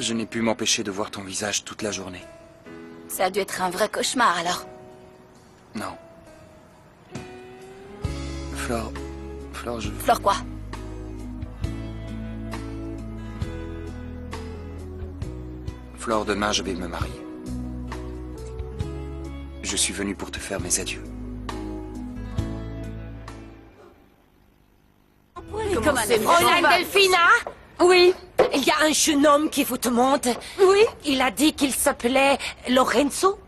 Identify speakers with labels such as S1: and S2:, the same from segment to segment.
S1: Je n'ai pu m'empêcher de voir ton visage toute la journée.
S2: Ça a dû être un vrai cauchemar, alors.
S1: Non. Flore... Flore, je...
S2: Flore quoi?
S1: Flore, demain, je vais me marier. Je suis venu pour te faire mes adieux.
S3: Fräulein Delphina? Oui. Il y a un jeune homme qui vous demande. Oui. Il a dit qu'il s'appelait Lorenzo.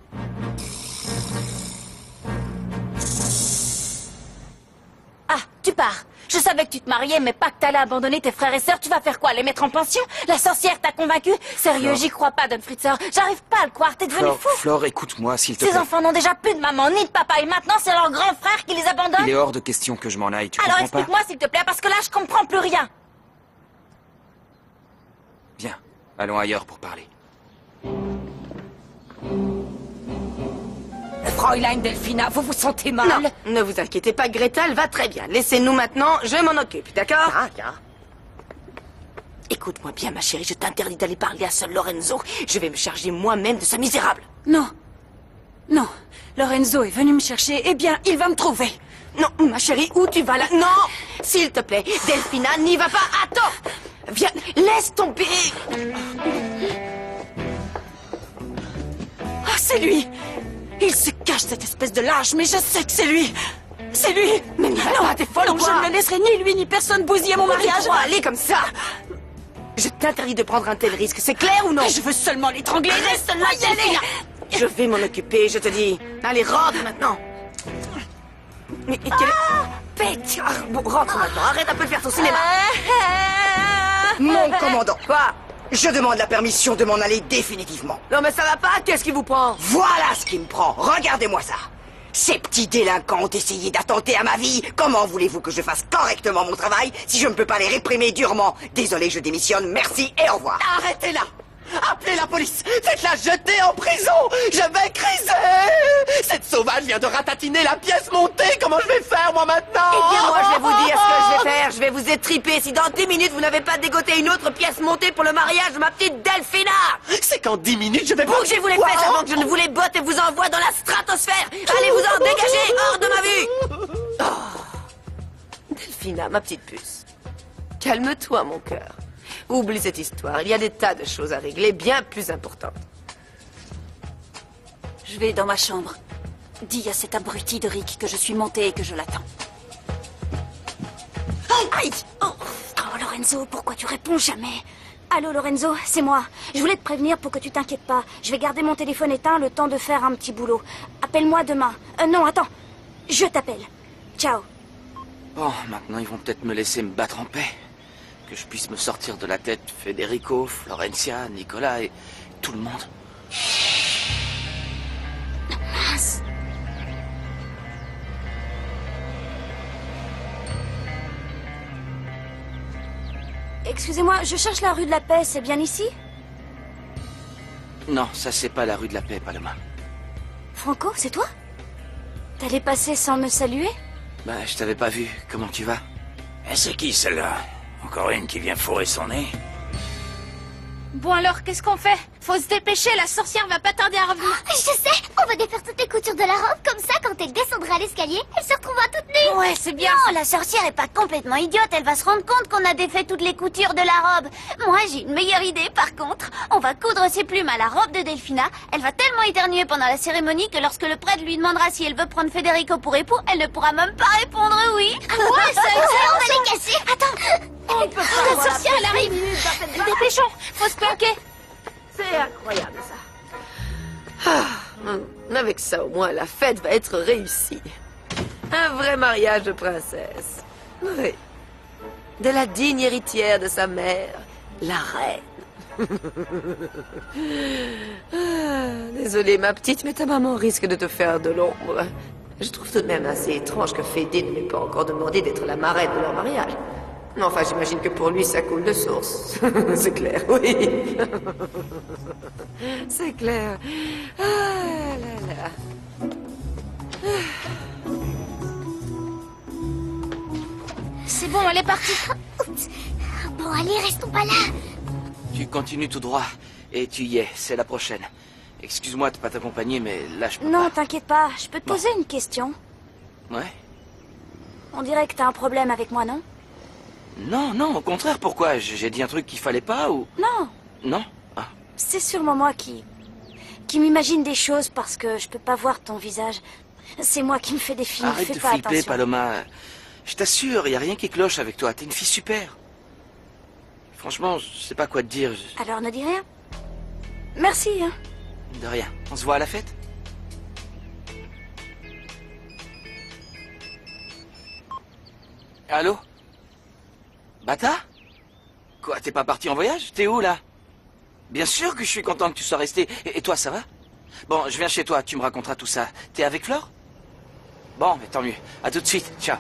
S2: Ah, tu pars. Je savais que tu te mariais, mais pas que t'allais abandonner tes frères et sœurs. Tu vas faire quoi? Les mettre en pension? La sorcière t'a convaincu? Sérieux,
S1: Flore.
S2: j'y crois pas, Don Fritzer. J'arrive pas à le croire. T'es devenu
S1: Flore,
S2: fou.
S1: Flore, écoute-moi, s'il te
S2: Ces
S1: plaît.
S2: enfants n'ont déjà plus de maman ni de papa. Et maintenant, c'est leur grand frère qui les abandonne?
S1: Il est hors de question que je m'en aille, tu
S2: Alors
S1: comprends pas?
S2: explique-moi, s'il te plaît, parce que là, je comprends plus rien.
S1: Viens, allons ailleurs pour parler.
S3: Fräulein Delphina, vous vous sentez mal?
S4: Non, ne vous inquiétez pas, Greta, elle va très bien. Laissez-nous maintenant, je m'en occupe, d'accord? Écoute-moi bien, ma chérie, je t'interdis d'aller parler à seul Lorenzo. Je vais me charger moi-même de ce misérable.
S2: Non. Non. Lorenzo est venu me chercher. Eh bien, il va me trouver.
S4: Non, ma chérie, où tu vas là? Non! S'il te plaît, Delphina, n'y va pas! Attends! Viens, laisse tomber!
S2: Ah, c'est lui. Il se cache, cette espèce de lâche, mais je sais que c'est lui. C'est lui.
S4: Mais non, t'es folle
S2: Non,
S4: ou
S2: je
S4: quoi?
S2: ne le laisserai ni lui ni personne bousiller mon mariage.
S4: Aller comme ça! Je t'interdis de prendre un tel risque, c'est clair ou non?
S2: Je veux seulement l'étrangler. Laisse-moi y aller.
S4: Je vais m'en occuper, je te dis. Allez, rentre maintenant! Mais quel... Pète! Bon, rentre maintenant, arrête un peu de faire ton cinéma!
S5: Mon commandant,
S4: Quoi?
S5: je demande la permission de m'en aller définitivement.
S4: Non mais ça va pas, qu'est-ce qui vous prend?
S5: Voilà ce qui me prend. Regardez-moi ça. Ces petits délinquants ont essayé d'attenter à ma vie. Comment voulez-vous que je fasse correctement mon travail si je ne peux pas les réprimer durement? Désolé, je démissionne. Merci et au revoir.
S6: Arrêtez-la! Appelez la police! Faites-la jeter en prison! Je vais criser! Cette sauvage vient de ratatiner la pièce montée! Comment je vais faire, moi, maintenant?
S4: Eh bien moi je vais vous dire ce que je vais faire, je vais vous étriper si dans 10 minutes vous n'avez pas dégoté une autre pièce montée pour le mariage de ma petite Delphina!
S6: C'est qu'en 10 minutes, je vais...
S4: Bougez-vous les fesses avant que je ne vous les botte et vous envoie dans la stratosphère! Allez-vous-en, dégagez, hors de ma vue! Oh. Delphina, ma petite puce. Calme-toi, mon cœur. Oublie cette histoire, il y a des tas de choses à régler bien plus importantes.
S2: Je vais dans ma chambre. Dis à cet abruti de Rick que je suis montée et que je l'attends. Aïe! Oh, Lorenzo, pourquoi tu réponds jamais? Allô, Lorenzo, c'est moi. Je voulais te prévenir pour que tu t'inquiètes pas. Je vais garder mon téléphone éteint le temps de faire un petit boulot. Appelle-moi demain. Non, attends. Je t'appelle. Ciao.
S1: Bon, maintenant ils vont peut-être me laisser me battre en paix. Que je puisse me sortir de la tête Federico, Florencia, Nicolas et tout le monde.
S2: Mince. Excusez-moi, je cherche la rue de la Paix, c'est bien ici?
S1: Non, ça c'est pas la rue de la Paix, Paloma.
S2: Franco, c'est toi? T'allais passer sans me saluer?
S1: Bah, je t'avais pas vu. Comment tu vas?
S7: Et c'est qui celle-là? Encore une qui vient fourrer son nez?
S8: Bon alors, qu'est-ce qu'on fait? Faut se dépêcher, la sorcière va pas tarder à revenir.
S9: Je sais, on va défaire toutes les coutures de la robe, comme ça, quand elle descendra l'escalier, elle se retrouvera toute nue.
S2: Ouais, c'est bien.
S9: Non, la sorcière est pas complètement idiote, elle va se rendre compte qu'on a défait toutes les coutures de la robe. Moi, j'ai une meilleure idée, par contre. On va coudre ses plumes à la robe de Delphina. Elle va tellement éternuer pendant la cérémonie que lorsque le prêtre lui demandera si elle veut prendre Federico pour époux, elle ne pourra même pas répondre oui.
S8: Ouais, ça
S9: on va les casser. Attends.
S8: La sorcière, elle arrive. Dépêchons, faut se planquer.
S4: C'est incroyable ça. Avec ça au moins la fête va être réussie. Un vrai mariage de princesse. Oui. De la digne héritière de sa mère, la reine. Désolée ma petite, mais ta maman risque de te faire de l'ombre. Je trouve tout de même assez étrange que Fédé ne m'ait pas encore demandé d'être la marraine de leur mariage. Non, enfin, j'imagine que pour lui, ça coule de source. C'est clair, oui. C'est clair. Ah là là.
S8: C'est bon, elle est partie.
S9: Bon, allez, restons pas là.
S1: Tu continues tout droit. Et tu y es, c'est la prochaine. Excuse-moi de pas t'accompagner, mais là je peux
S2: Non,
S1: pas.
S2: t'inquiète pas, je peux te poser une question.
S1: Ouais.
S2: On dirait que t'as un problème avec moi, non?
S1: Non, non, au contraire, pourquoi? J'ai dit un truc qu'il fallait pas ou...
S2: Non,
S1: Non? Ah.
S2: c'est sûrement moi qui m'imagine des choses parce que je peux pas voir ton visage. C'est moi qui me fais des films,
S1: Arrête
S2: fais
S1: de
S2: pas
S1: flipper,
S2: attention.
S1: Paloma. Je t'assure, y a rien qui cloche avec toi. T'es une fille super. Franchement, je sais pas quoi te dire.
S2: Alors ne dis rien. Merci, hein.
S1: De rien. On se voit à la fête? Allô? Bata? Quoi, t'es pas parti en voyage? T'es où, là? Bien sûr que je suis content que tu sois resté. Et toi, ça va? Bon, je viens chez toi, tu me raconteras tout ça. T'es avec Flore? Bon, mais tant mieux. À tout de suite. Ciao.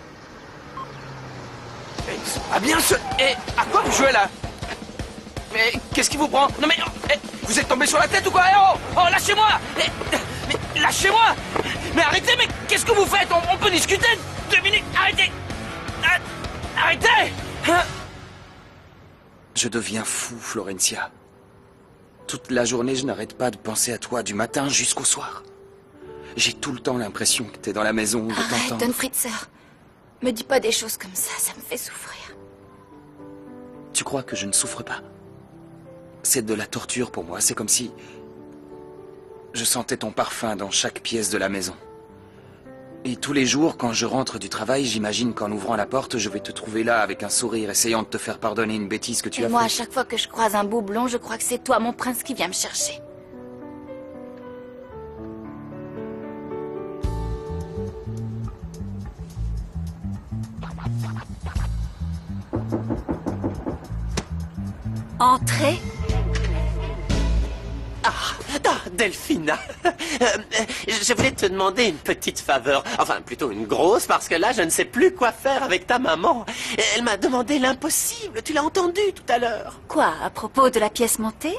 S1: Ah bien ce... Eh, à quoi vous jouez, là? Mais qu'est-ce qui vous prend? Non mais... vous êtes tombé sur la tête ou quoi? Oh, oh, lâchez-moi! Mais lâchez-moi! Mais arrêtez, mais qu'est-ce que vous faites? On peut discuter 2 minutes? Arrêtez! Arrêtez! Hein? Je deviens fou, Florencia. Toute la journée, je n'arrête pas de penser à toi, du matin jusqu'au soir. J'ai tout le temps l'impression que t'es dans la maison de
S10: Arrête,
S1: t'entendre.
S10: Don Fritzer. Me dis pas des choses comme ça me fait souffrir.
S1: Tu crois que je ne souffre pas? C'est de la torture pour moi, c'est comme si... je sentais ton parfum dans chaque pièce de la maison. Et tous les jours, quand je rentre du travail, j'imagine qu'en ouvrant la porte, je vais te trouver là avec un sourire, essayant de te faire pardonner une bêtise que tu
S10: Et
S1: as
S10: moi, à
S1: faite.
S10: chaque fois que je croise un beau blond, je crois que c'est toi, mon prince, qui vient me chercher. Entrez.
S6: Delphina, je voulais te demander une petite faveur, enfin plutôt une grosse, parce que là je ne sais plus quoi faire avec ta maman. Elle m'a demandé l'impossible, tu l'as entendu tout à l'heure.
S10: Quoi, à propos de la pièce montée?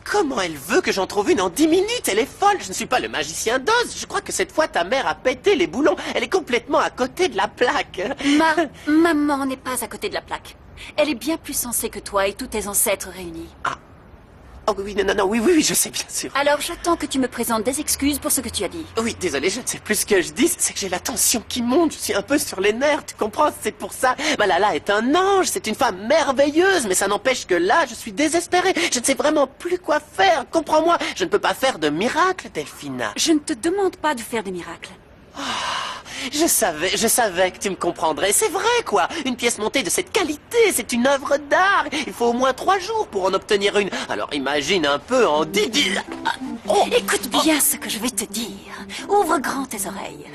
S6: Comment elle veut que j'en trouve une en 10 minutes? Elle est folle, je ne suis pas le magicien d'Oz. Je crois que cette fois ta mère a pété les boulons, elle est complètement à côté de la plaque.
S10: Maman n'est pas à côté de la plaque. Elle est bien plus sensée que toi et tous tes ancêtres réunis.
S6: Oh oui, non, oui, je sais bien sûr.
S10: Alors j'attends que tu me présentes des excuses pour ce que tu as dit.
S6: Oui, désolé, je ne sais plus ce que je dis, c'est que j'ai la tension qui monte, je suis un peu sur les nerfs, tu comprends? C'est pour ça. Malala est un ange, c'est une femme merveilleuse, mais ça n'empêche que là, je suis désespéré. Je ne sais vraiment plus quoi faire, comprends-moi. Je ne peux pas faire de miracle, Delphina.
S10: Je ne te demande pas de faire des miracles.
S6: Je savais que tu me comprendrais. C'est vrai, quoi. Une pièce montée de cette qualité, c'est une œuvre d'art. Il faut au moins 3 jours pour en obtenir une. Alors imagine un peu en 10...
S10: Écoute bien ce que je vais te dire. Ouvre grand tes oreilles.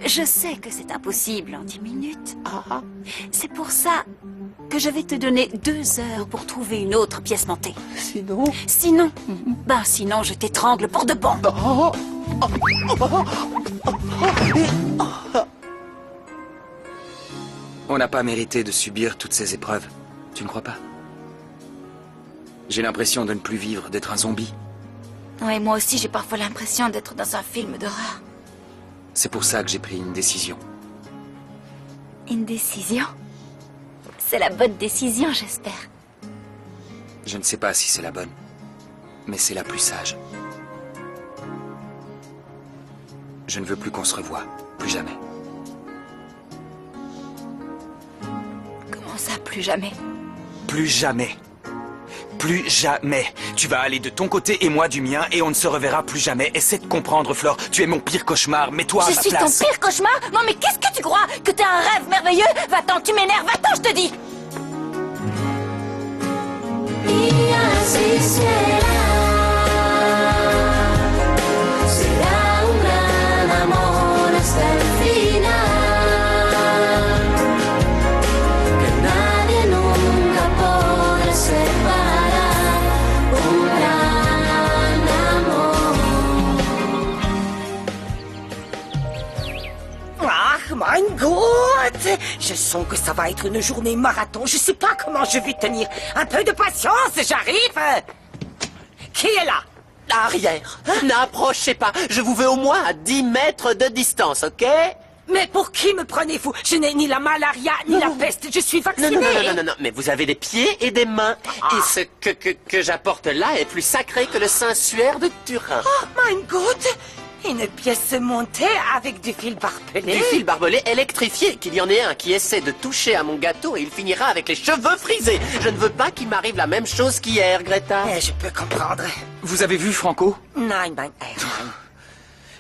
S10: Je sais que c'est impossible en 10 minutes. C'est pour ça que je vais te donner 2 heures pour trouver une autre pièce montée. Sinon, sinon je t'étrangle pour de bon.
S1: On n'a pas mérité de subir toutes ces épreuves. Tu ne crois pas? J'ai l'impression de ne plus vivre, d'être un zombie.
S10: Oui, moi aussi j'ai parfois l'impression d'être dans un film d'horreur.
S1: C'est pour ça que j'ai pris une décision.
S10: Une décision? C'est la bonne décision, j'espère.
S1: Je ne sais pas si c'est la bonne, mais c'est la plus sage. Je ne veux plus qu'on se revoie, plus jamais.
S10: Comment ça, plus jamais?
S11: Plus jamais. Plus jamais. Tu vas aller de ton côté et moi du mien et on ne se reverra plus jamais. Essaie de comprendre, Flore. Tu es mon pire cauchemar. Mets-toi à ma place.
S10: Je suis ton pire cauchemar? Non mais qu'est-ce que tu crois? Que t'as un rêve merveilleux? Va-t'en, tu m'énerves. Va-t'en, je te dis.
S3: Mein Gott! Je sens que ça va être une journée marathon. Je sais pas comment je vais tenir. Un peu de patience, j'arrive! Qui est là?
S6: Arrière. N'approchez pas. Je vous veux au moins à 10 mètres de distance, ok?
S3: Mais pour qui me prenez-vous? Je n'ai ni la malaria, ni la peste. Je suis vaccinée.
S6: Non, mais vous avez des pieds et des mains. Et ce que j'apporte là est plus sacré que le Saint-Suaire de Turin.
S3: Oh, mein Gott! Une pièce montée avec du fil barbelé.
S6: Du fil barbelé électrifié, qu'il y en ait un qui essaie de toucher à mon gâteau et il finira avec les cheveux frisés. Je ne veux pas qu'il m'arrive la même chose qu'hier, Greta.
S3: Je peux comprendre.
S1: Vous avez vu Franco?
S3: Nein.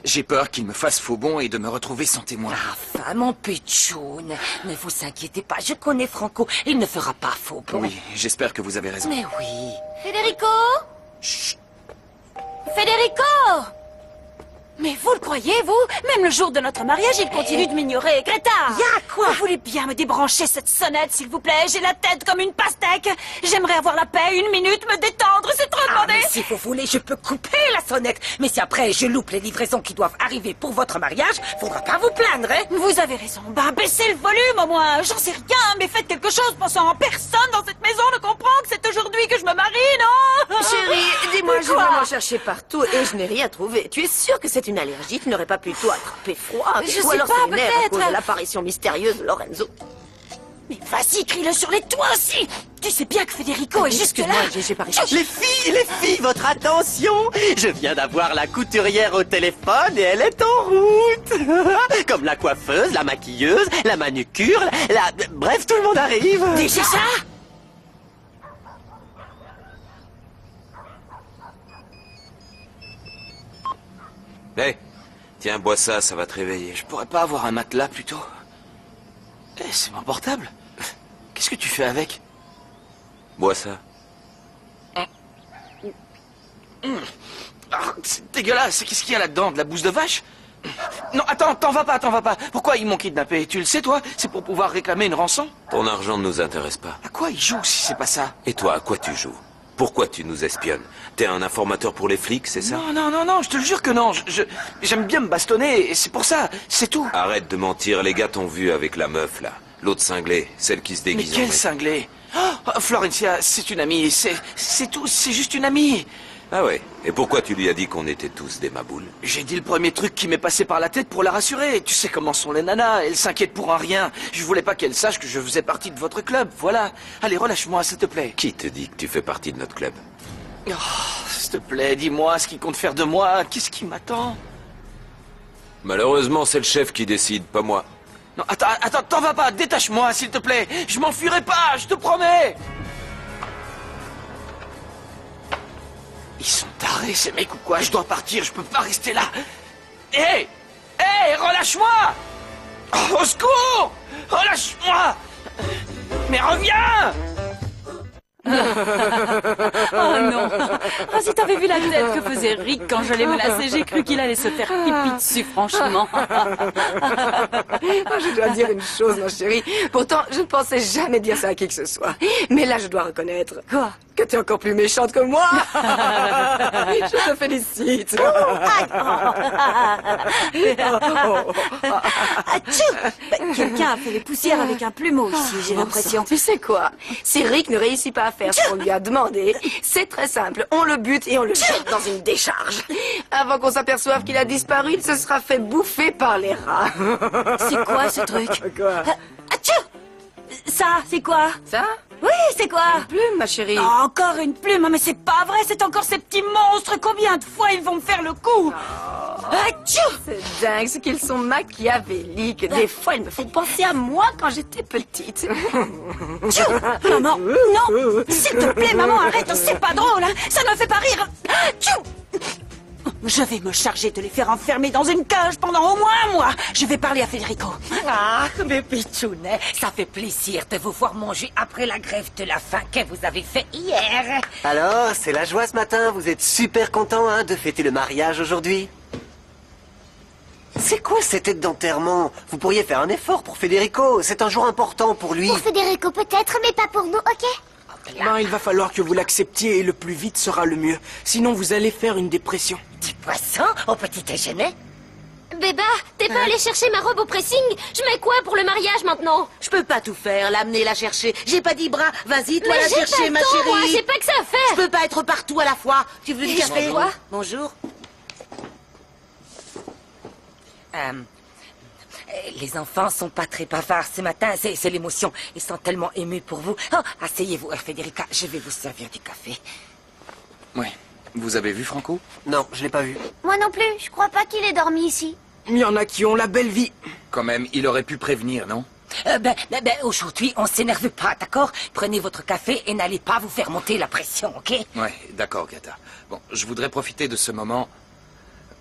S1: J'ai peur qu'il me fasse faux bond et de me retrouver sans témoin.
S3: Enfin, mon pitchoun, ne vous inquiétez pas, je connais Franco. Il ne fera pas faux bond.
S1: Oui, j'espère que vous avez raison.
S3: Mais oui.
S2: Federico? Chut. Federico! Mais vous le croyez, vous? Même le jour de notre mariage, il continue de m'ignorer. Greta!
S3: Y'a quoi?
S2: Vous voulez bien me débrancher cette sonnette, s'il vous plaît? J'ai la tête comme une pastèque. J'aimerais avoir la paix, une minute, me détendre, c'est trop demandé.
S3: Mais si vous voulez, je peux couper la sonnette. Mais si après je loupe les livraisons qui doivent arriver pour votre mariage, faudra pas vous plaindre, hein?
S2: Vous avez raison. Ben, baissez le volume au moins. J'en sais rien, mais faites quelque chose pensant en personne dans cette maison ne comprend que c'est aujourd'hui que je me marie, non?
S4: Chérie, dis-moi, j'ai
S2: Quoi?
S4: vraiment cherché partout et je n'ai rien trouvé. Tu es sûre que c'est une allergie? Tu n'aurais pas plutôt attrapé froid?
S2: Je
S4: Ou
S2: sais
S4: alors
S2: pas,
S4: c'est une nerf à
S2: peut-être.
S4: cause de l'apparition mystérieuse de Lorenzo.
S2: Mais vas-y, crie-le sur les toits aussi. Tu sais bien que Federico est juste là.
S4: Excuse-moi, j'ai pas réussi.
S6: Les filles, votre attention! Je viens d'avoir la couturière au téléphone et elle est en route! Comme la coiffeuse, la maquilleuse, la manucure, Bref, tout le monde arrive!
S3: Déjà ça?
S7: Hé, tiens, bois ça, ça va te réveiller.
S1: Je pourrais pas avoir un matelas plutôt? C'est mon portable. Qu'est-ce que tu fais avec?
S7: Bois ça.
S1: C'est dégueulasse. Qu'est-ce qu'il y a là-dedans? De la bouse de vache? Non, attends, t'en vas pas. Pourquoi ils m'ont kidnappé? Tu le sais, toi? C'est pour pouvoir réclamer une rançon?
S7: Ton argent ne nous intéresse pas.
S1: À quoi ils jouent si c'est pas ça?
S7: Et toi, à quoi tu joues? Pourquoi tu nous espionnes? T'es un informateur pour les flics, c'est ça?
S1: Non, je te le jure que non. J'aime bien me bastonner, et c'est pour ça, c'est tout.
S7: Arrête de mentir, les gars t'ont vu avec la meuf, là. L'autre cinglée, celle qui se
S1: Mais
S7: déguise en
S1: quel
S7: mec.
S1: cinglé? Oh, Florencia, c'est une amie, c'est tout, c'est juste une amie.
S7: Ah ouais? Et pourquoi tu lui as dit qu'on était tous des maboules?
S1: J'ai dit le premier truc qui m'est passé par la tête pour la rassurer. Tu sais comment sont les nanas, elles s'inquiètent pour un rien. Je voulais pas qu'elles sachent que je faisais partie de votre club, voilà. Allez, relâche-moi, s'il te plaît.
S7: Qui te dit que tu fais partie de notre club?
S1: Oh, s'il te plaît, dis-moi ce qu'il compte faire de moi. Qu'est-ce qui m'attend?
S7: Malheureusement, c'est le chef qui décide, pas moi.
S1: Non, attends, t'en vas pas, détache-moi, s'il te plaît. Je m'enfuirai pas, je te promets. Ils sont tarés, ces mecs ou quoi? Je dois partir, je peux pas rester là. Hé, relâche-moi! Au secours! Relâche-moi! Mais reviens!
S10: Oh non! Oh, si t'avais vu la tête que faisait Rick quand je l'ai menacé, j'ai cru qu'il allait se faire pipi dessus, franchement.
S4: Je dois dire une chose, ma chérie. Pourtant, je ne pensais jamais dire ça à qui que ce soit. Mais là, je dois reconnaître.
S10: Quoi?
S4: Que tu es encore plus méchante que moi. Je te félicite.
S10: Quelqu'un a fait les poussières avec un plumeau ici, j'ai l'impression.
S4: Tu sais quoi? Si Rick ne réussit pas à faire ce qu'on lui a demandé, c'est très simple. On le bute et on le jette dans une décharge. Avant qu'on s'aperçoive qu'il a disparu, il se sera fait bouffer par les rats.
S10: C'est quoi ce truc?
S4: Quoi?
S10: Ça, c'est quoi?
S4: Ça?
S10: Oui, c'est quoi?
S4: Une plume, ma chérie.
S10: Oh, encore une plume, mais c'est pas vrai, c'est encore ces petits monstres. Combien de fois ils vont me faire le coup?
S4: C'est dingue ce qu'ils sont machiavéliques. Des fois, ils me font penser à moi quand j'étais petite.
S10: Maman, non! S'il te plaît, maman, arrête, c'est pas drôle, hein. Ça ne me fait pas rire. Je vais me charger de les faire enfermer dans une cage pendant au moins un mois. Je vais parler à Federico.
S3: Ah, mes pitchounets, ça fait plaisir de vous voir manger après la grève de la faim que vous avez fait hier.
S6: Alors, c'est la joie ce matin, vous êtes super content, hein, de fêter le mariage aujourd'hui? C'est quoi cette tête d'enterrement? Vous pourriez faire un effort pour Federico, c'est un jour important pour lui.
S9: Pour Federico peut-être, mais pas pour nous, ok?
S12: Ben, il va falloir que vous l'acceptiez et le plus vite sera le mieux. Sinon, vous allez faire une dépression.
S3: Du poisson au petit déjeuner?
S8: Béba, t'es pas allé chercher ma robe au pressing? Je mets quoi pour le mariage maintenant?
S13: Je peux pas tout faire, l'amener, la chercher. J'ai pas 10 bras. Vas-y, toi
S8: Mais
S13: la
S8: j'ai pas
S13: chercher,
S8: le
S13: ma
S8: temps,
S13: chérie.
S8: moi, j'ai pas que ça à faire.
S13: Je peux pas être partout à la fois. Tu veux du
S8: Et
S13: café?
S8: je fais quoi?
S13: Bonjour.
S3: Les enfants sont pas très bavards ce matin, c'est l'émotion. Ils sont tellement émus pour vous. Oh, asseyez-vous, Federica, je vais vous servir du café.
S1: Oui. Vous avez vu Franco?
S12: Non, je l'ai pas vu.
S9: Moi non plus, je crois pas qu'il ait dormi ici.
S12: Il y en a qui ont la belle vie.
S1: Quand même, il aurait pu prévenir, non?
S3: Aujourd'hui, on s'énerve pas, d'accord? Prenez votre café et n'allez pas vous faire monter la pression, ok?
S1: Ouais, d'accord, Greta. Bon, je voudrais profiter de ce moment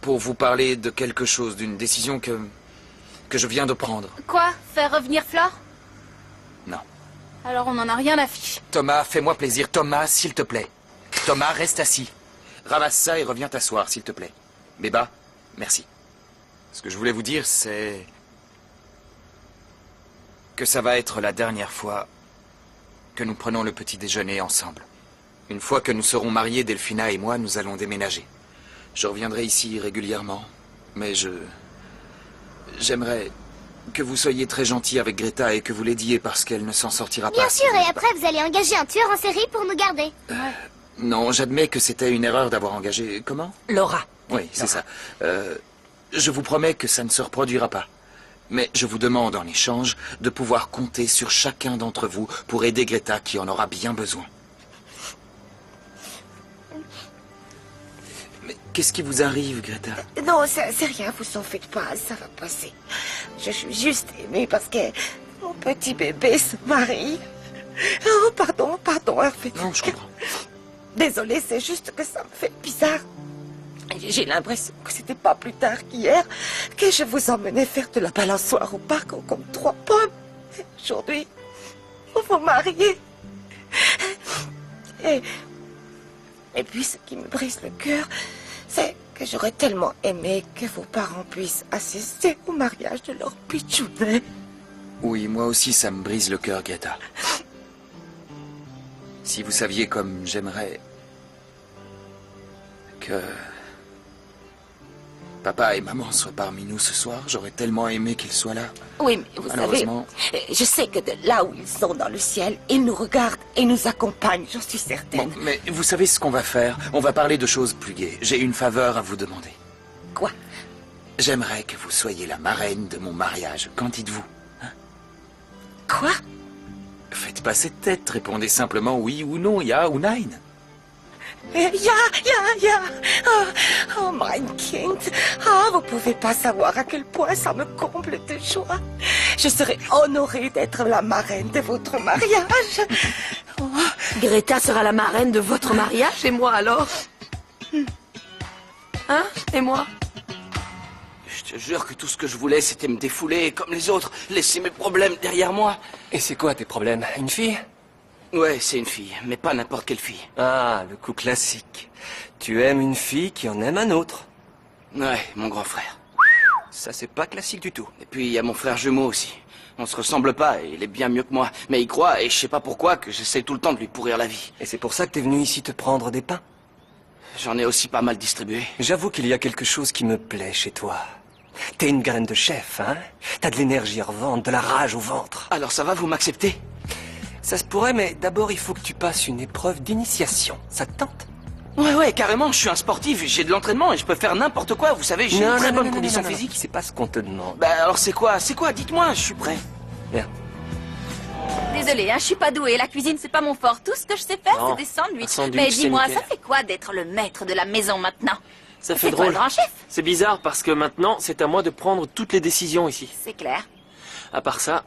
S1: pour vous parler de quelque chose, d'une décision que je viens de prendre.
S8: Quoi? Faire revenir Flore?
S1: Non.
S8: Alors on n'en a rien à fiche.
S1: Thomas, fais-moi plaisir. Thomas, s'il te plaît. Thomas, reste assis. Ramasse ça et reviens t'asseoir, s'il te plaît. Béba, merci. Ce que je voulais vous dire, c'est que ça va être la dernière fois que nous prenons le petit déjeuner ensemble. Une fois que nous serons mariés, Delphina et moi, nous allons déménager. Je reviendrai ici régulièrement, mais j'aimerais que vous soyez très gentil avec Greta et que vous l'aidiez parce qu'elle ne s'en sortira pas.
S14: Bien sûr, et après vous allez engager un tueur en série pour nous garder.
S1: Non, j'admets que c'était une erreur d'avoir engagé... Comment?
S3: Laura.
S1: Oui, c'est ça. Je vous promets que ça ne se reproduira pas. Mais je vous demande en échange de pouvoir compter sur chacun d'entre vous pour aider Greta qui en aura bien besoin. Mais qu'est-ce qui vous arrive, Greta?
S3: Non, c'est rien, vous en faites pas, ça va passer. Je suis juste émue parce que mon petit bébé se marie. Oh, pardon, Hervé.
S1: Non, je comprends.
S3: Désolée, c'est juste que ça me fait bizarre. J'ai l'impression que c'était pas plus tard qu'hier que je vous emmenais faire de la balançoire au parc comme 3 pommes. Et aujourd'hui, vous vous mariez. Et puis, ce qui me brise le cœur, c'est que j'aurais tellement aimé que vos parents puissent assister au mariage de leur pitchounet.
S1: Oui, moi aussi, ça me brise le cœur, Greta. Si vous saviez comme j'aimerais que papa et maman soient parmi nous ce soir, j'aurais tellement aimé qu'ils soient là.
S3: Oui, mais vous savez,
S1: Malheureusement...
S3: je sais que de là où ils sont dans le ciel, ils nous regardent et nous accompagnent, j'en suis certaine.
S1: Bon, mais vous savez ce qu'on va faire? On va parler de choses plus gaies. J'ai une faveur à vous demander.
S3: Quoi?
S1: J'aimerais que vous soyez la marraine de mon mariage. Qu'en dites-vous?
S3: Quoi?
S1: Faites pas cette tête, répondez simplement oui ou non, ya ou nein.
S3: Ya. Oh, mein Kind. Ah, vous pouvez pas savoir à quel point ça me comble de joie. Je serai honorée d'être la marraine de votre mariage.
S4: Oh. Greta sera la marraine de votre mariage, et moi alors? Hein? Et moi?
S12: Je te jure que tout ce que je voulais, c'était me défouler comme les autres, laisser mes problèmes derrière moi.
S15: Et c'est quoi tes problèmes? Une fille?
S12: Ouais, c'est une fille, mais pas n'importe quelle fille.
S15: Ah, le coup classique. Tu aimes une fille qui en aime un autre.
S12: Ouais, mon grand frère.
S15: Ça, c'est pas classique du tout.
S12: Et puis, il y a mon frère jumeau aussi. On se ressemble pas, et il est bien mieux que moi. Mais il croit, et je sais pas pourquoi, que j'essaie tout le temps de lui pourrir la vie.
S15: Et c'est pour ça que t'es venu ici te prendre des pains?
S12: J'en ai aussi pas mal distribué.
S15: J'avoue qu'il y a quelque chose qui me plaît chez toi. T'es une graine de chef, hein? T'as de l'énergie à revendre, de la rage au ventre.
S12: Alors ça va, vous m'acceptez?
S15: Ça se pourrait, mais d'abord il faut que tu passes une épreuve d'initiation. Ça te tente?
S12: Ouais, carrément, je suis un sportif, j'ai de l'entraînement et je peux faire n'importe quoi, vous savez, j'ai une très bonne condition physique.
S15: C'est pas ce qu'on te demande.
S12: Bah alors c'est quoi, dites-moi, je suis prêt.
S15: Bien.
S10: Désolée, je suis pas douée. La cuisine, c'est pas mon fort. Tout ce que je sais faire, c'est des sandwichs. Mais dis-moi, ça fait quoi d'être le maître de la maison maintenant?
S6: Ça fait
S10: toi
S6: drôle.
S10: le grand chef.
S6: C'est bizarre parce que maintenant, c'est à moi de prendre toutes les décisions ici.
S10: C'est clair.
S6: À part ça,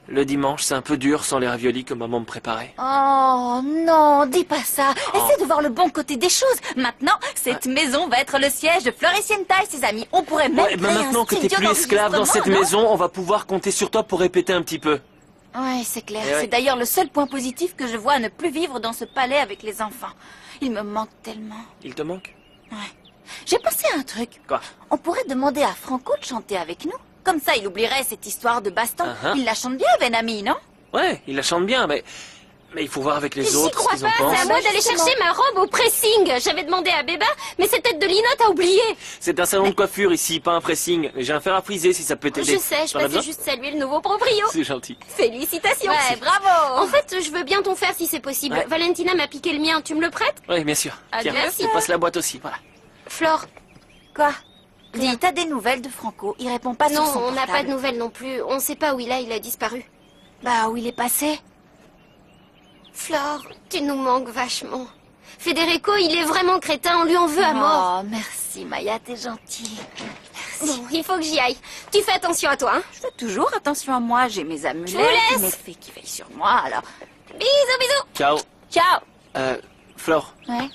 S6: le dimanche, c'est un peu dur sans les raviolis que maman me préparait.
S10: Oh non, dis pas ça. Essaie de voir le bon côté des choses. Maintenant, cette maison va être le siège de Floricienta et ses amis. On pourrait même créer
S6: maintenant
S10: un
S6: que t'es
S10: studio
S6: plus esclave dans cette
S10: d'enregistrement,
S6: maison, on va pouvoir compter sur toi pour répéter un petit peu.
S10: non? Ouais, c'est clair.
S6: Eh ouais.
S10: C'est d'ailleurs le seul point positif que je vois à ne plus vivre dans ce palais avec les enfants. Il me manque tellement.
S6: Il te manque?
S10: Ouais. J'ai pensé à un truc.
S6: Quoi?
S10: On pourrait demander à Franco de chanter avec nous. Comme ça, il oublierait cette histoire de baston. Il la chante bien, Benami, non?
S6: Ouais, il la chante bien, mais il faut voir avec les
S8: J'y
S6: autres ce
S8: crois
S6: qu'ils en
S8: pas,
S6: pensent.
S8: c'est à moi d'aller chercher ma robe au pressing. J'avais demandé à Béba, mais cette tête de linotte a oublié.
S6: C'est un salon de coiffure ici, pas un pressing. J'ai un fer à friser si ça peut t'aider.
S8: Je sais, je
S6: T'en as
S8: passais
S6: besoin?
S8: juste saluer le nouveau proprio.
S6: C'est gentil.
S8: Félicitations.
S10: Ouais, bravo.
S8: En fait, je veux bien ton fer si c'est possible.
S6: Ouais.
S8: Valentina m'a piqué le mien, tu me le prêtes?
S6: Oui, bien sûr.
S8: Ah,
S6: Tiens,
S8: merci.
S6: je passe la boîte aussi, voilà.
S8: Flore,
S10: Quoi? Dis, t'as des nouvelles de Franco? Il répond pas sur
S14: Non,
S10: son
S14: on n'a
S10: portable.
S14: pas de nouvelles non plus. On sait pas où il a disparu.
S10: Bah, où il est passé?
S14: Flore, tu nous manques vachement. Federico, il est vraiment crétin, on lui en veut à mort.
S10: Oh, merci Maya, t'es gentille.
S14: Bon, il faut que j'y aille. Tu fais attention à toi, hein?
S10: Je fais toujours attention à moi, j'ai mes amulettes,
S14: Je vous laisse.
S10: mes fées qui veillent sur moi, alors...
S14: Bisous, bisous.
S6: Ciao.
S10: Ciao.
S6: Flore,
S10: Ouais.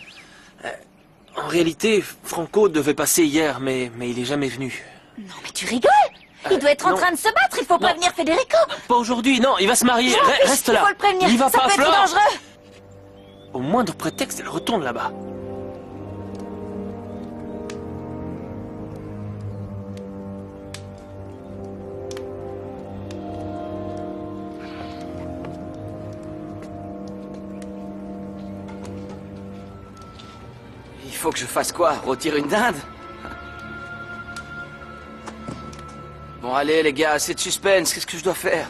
S6: en réalité, Franco devait passer hier, mais il est jamais venu.
S10: Non, mais tu rigoles. Il doit être en
S6: non.
S10: train de se battre, il faut prévenir Federico.
S6: Pas aujourd'hui, non, il va se marier. Reste là.
S10: Il faut le prévenir,
S6: Il va
S10: ça
S6: pas,
S10: peut être
S6: Flore.
S10: dangereux.
S6: Au moindre prétexte, elle retourne là-bas.
S12: Il faut que je fasse quoi? Rôtir une dinde? Bon, allez, les gars, assez de suspense. Qu'est-ce que je dois faire?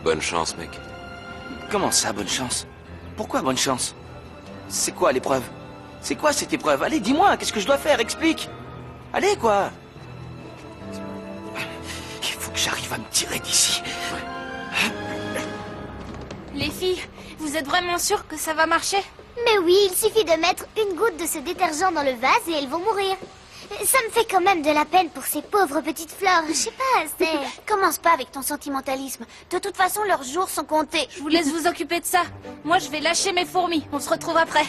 S7: Bonne chance, mec.
S12: Comment ça, bonne chance? Pourquoi bonne chance? C'est quoi l'épreuve? C'est quoi cette épreuve? Allez, dis-moi, qu'est-ce que je dois faire? Explique. Allez, quoi? Il faut que j'arrive à me tirer d'ici.
S8: Les filles, vous êtes vraiment sûres que ça va marcher?
S14: Mais oui, il suffit de mettre une goutte de ce détergent dans le vase et elles vont mourir. Ça me fait quand même de la peine pour ces pauvres petites fleurs. Je sais pas, c'est...
S9: Commence pas avec ton sentimentalisme. De toute façon, leurs jours sont comptés.
S8: Je vous laisse vous occuper de ça. Moi, je vais lâcher mes fourmis. On se retrouve après.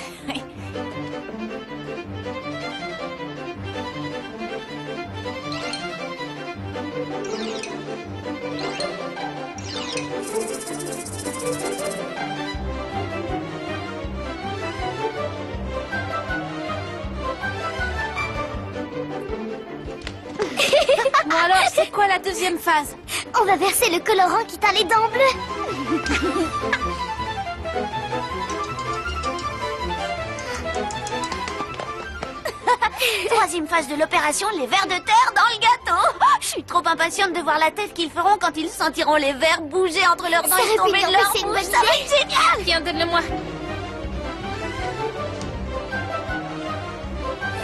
S8: Bon alors, c'est quoi la deuxième phase?
S14: On va verser le colorant qui teint les dents bleues.
S9: Troisième phase de l'opération, les vers de terre dans le gâteau. Je suis trop impatiente de voir la tête qu'ils feront quand ils sentiront les vers bouger entre leurs dents et tomber de leur
S14: c'est une
S9: bouche.
S14: bonne
S9: Ça va
S14: idée.
S9: être génial.
S8: Viens, donne-le-moi.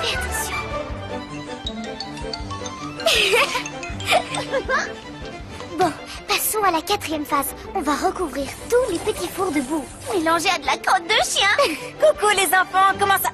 S14: Fais attention. Bon, passons à la quatrième phase. On va recouvrir tous les petits fours de boue.
S9: Mélangé à de la crotte de chien.
S10: Coucou les enfants, comment ça...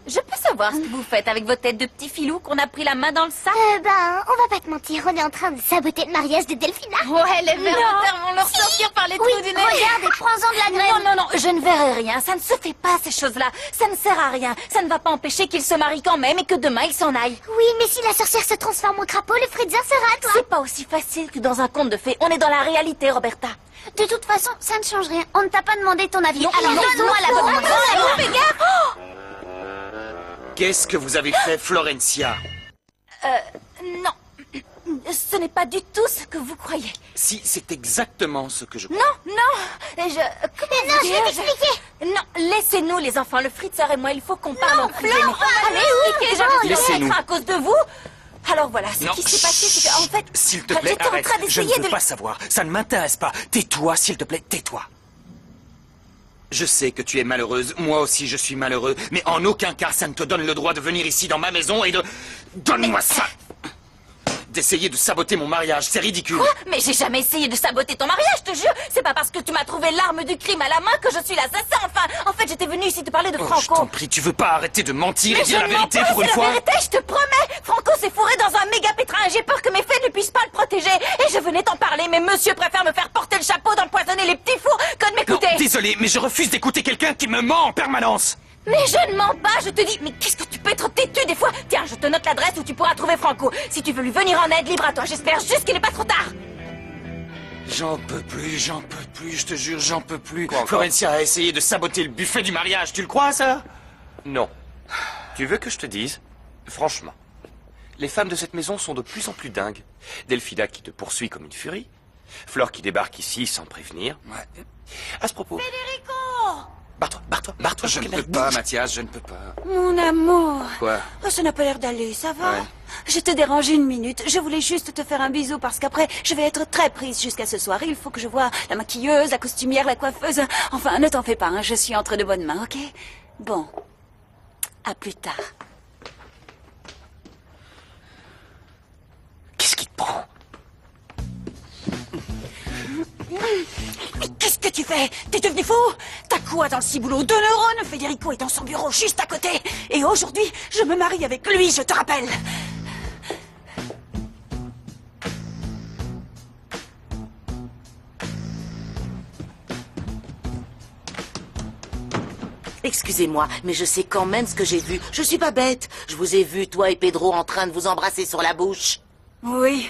S10: Je peux savoir ce que vous faites avec vos têtes de petits filous qu'on a pris la main dans le sac?
S14: On va pas te mentir, on est en train de saboter le mariage de Delphina.
S8: Ouais, les vers de terre vont leur sortir par les trous du nez.
S9: Regarde et prends-en de la graine.
S10: Non, je ne verrai rien. Ça ne se fait pas, ces choses-là. Ça ne sert à rien. Ça ne va pas empêcher qu'il se marie quand même et que demain il s'en aille.
S14: Oui, mais si la sorcière se transforme en crapaud, le Fritzien sera à toi.
S10: C'est pas aussi facile que dans un conte de fées. On est dans la réalité, Roberta.
S9: De toute façon, ça ne change rien. On ne t'a pas demandé ton avis. Alors
S10: non,
S9: donne-moi la bonne réponse.
S10: Fais gaffe.
S11: Qu'est-ce que vous avez fait, Florencia?
S10: Non. Ce n'est pas du tout ce que vous croyez.
S11: Si, c'est exactement ce que je crois.
S10: Non. Comment
S14: Non,
S10: vous
S14: je
S10: dire,
S14: vais t'expliquer.
S10: Non, laissez-nous les enfants, le Fritzer et moi, il faut qu'on parle en privé.
S9: Flore,
S10: Mais allez, expliquez, j'ai envie de
S11: Laissez-nous.
S10: être à cause de vous. Alors voilà, ce
S11: Non,
S10: qui s'est passé, c'est qu'en fait...
S11: S'il te plaît,
S10: j'étais en
S11: arrête.
S10: train
S11: Je ne
S10: d'essayer
S11: veux
S10: de...
S11: pas savoir. Ça ne m'intéresse pas. Tais-toi, s'il te plaît, tais-toi. Je sais que tu es malheureuse, moi aussi je suis malheureux, mais en aucun cas ça ne te donne le droit de venir ici dans ma maison et de... Donne-moi ça! D'essayer de saboter mon mariage, c'est ridicule.
S10: Quoi? Mais j'ai jamais essayé de saboter ton mariage, je te jure. C'est pas parce que tu m'as trouvé l'arme du crime à la main que je suis l'assassin. Enfin, en fait, j'étais venue ici te parler de
S11: Oh,
S10: Franco.
S11: je t'en prie, tu veux pas arrêter de mentir et
S10: Mais
S11: dire
S10: je
S11: la
S10: ne mens
S11: vérité
S10: pas,
S11: pour une
S10: c'est
S11: fois?
S10: la vérité, je te promets. Franco s'est fourré dans un méga pétrin. J'ai peur que mes fées ne puissent pas le protéger. Et je venais t'en parler, mais monsieur préfère me faire porter le chapeau d'empoisonner les petits fours que de
S11: Non,
S10: m'écouter.
S11: désolé, mais je refuse d'écouter quelqu'un qui me ment en permanence.
S10: Mais je ne mens pas, je te dis, mais qu'est-ce que tu peux être têtu des fois? Tiens, je te note l'adresse où tu pourras trouver Franco. Si tu veux lui venir en aide, libre à toi. J'espère juste qu'il n'est pas trop tard.
S11: J'en peux plus, je te jure, j'en peux plus.
S6: Quoi encore?
S11: Florencia a essayé de saboter le buffet du mariage, tu le crois ça?
S6: Non. Tu veux que je te dise? Franchement, les femmes de cette maison sont de plus en plus dingues. Delphina qui te poursuit comme une furie. Flore qui débarque ici sans prévenir.
S11: Ouais.
S6: À ce propos...
S10: Federico!
S6: Barre-toi.
S11: Je ne peux pas, Mathias, je ne peux pas.
S10: Mon amour.
S11: Quoi?
S10: Oh, ça n'a pas l'air d'aller, ça va?
S11: Ouais.
S10: Je te dérange une minute. Je voulais juste te faire un bisou parce qu'après, je vais être très prise jusqu'à ce soir. Il faut que je voie la maquilleuse, la costumière, la coiffeuse. Enfin, ne t'en fais pas, hein, je suis entre de bonnes mains, ok? Bon. À plus tard.
S12: Qu'est-ce qui te prend?
S10: Mais qu'est-ce que tu fais? T'es devenu fou? T'as quoi dans le ciboulot? 2 neurones? Federico est dans son bureau juste à côté. Et aujourd'hui, je me marie avec lui, je te rappelle.
S13: Excusez-moi, mais je sais quand même ce que j'ai vu. Je suis pas bête. Je vous ai vu, toi et Pedro, en train de vous embrasser sur la bouche.
S10: Oui.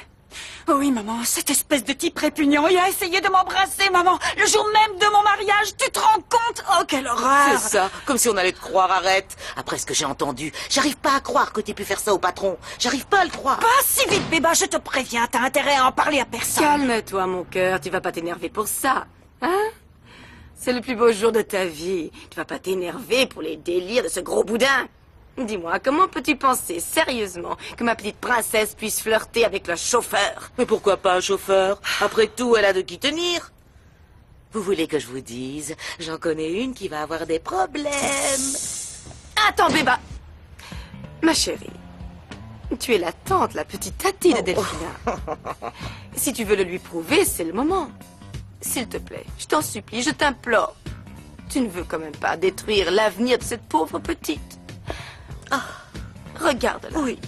S10: Oui, maman, cette espèce de type répugnant, il a essayé de m'embrasser, maman, le jour même de mon mariage, tu te rends compte? Oh, quelle horreur!
S13: C'est ça, comme si on allait te croire, arrête. Après ce que j'ai entendu, j'arrive pas à croire que t'aies pu faire ça au patron. J'arrive pas à le croire.
S10: Pas si vite, Béba, je te préviens, t'as intérêt à en parler à personne.
S4: Calme-toi, mon cœur, tu vas pas t'énerver pour ça, hein? C'est le plus beau jour de ta vie. Tu vas pas t'énerver pour les délires de ce gros boudin. Dis-moi, comment peux-tu penser sérieusement que ma petite princesse puisse flirter avec le chauffeur?
S13: Mais pourquoi pas un chauffeur? Après tout, elle a de qui tenir. Vous voulez que je vous dise? J'en connais une qui va avoir des problèmes.
S4: Attends, Béba. Ma chérie, tu es la tante, la petite Tati de Delphina. Si tu veux le lui prouver, c'est le moment. S'il te plaît, je t'en supplie, je t'implore. Tu ne veux quand même pas détruire l'avenir de cette pauvre petite. Ah, regarde-la.
S13: Oui,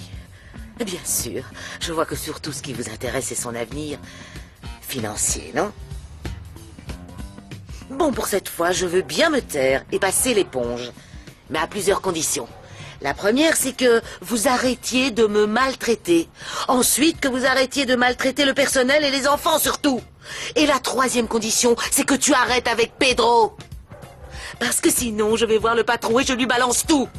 S13: bien sûr. Je vois que surtout ce qui vous intéresse, c'est son avenir financier, non? Bon, pour cette fois, je veux bien me taire et passer l'éponge. Mais à plusieurs conditions. La première, c'est que vous arrêtiez de me maltraiter. Ensuite, que vous arrêtiez de maltraiter le personnel et les enfants, surtout. Et la troisième condition, c'est que tu arrêtes avec Pedro. Parce que sinon, je vais voir le patron et je lui balance tout.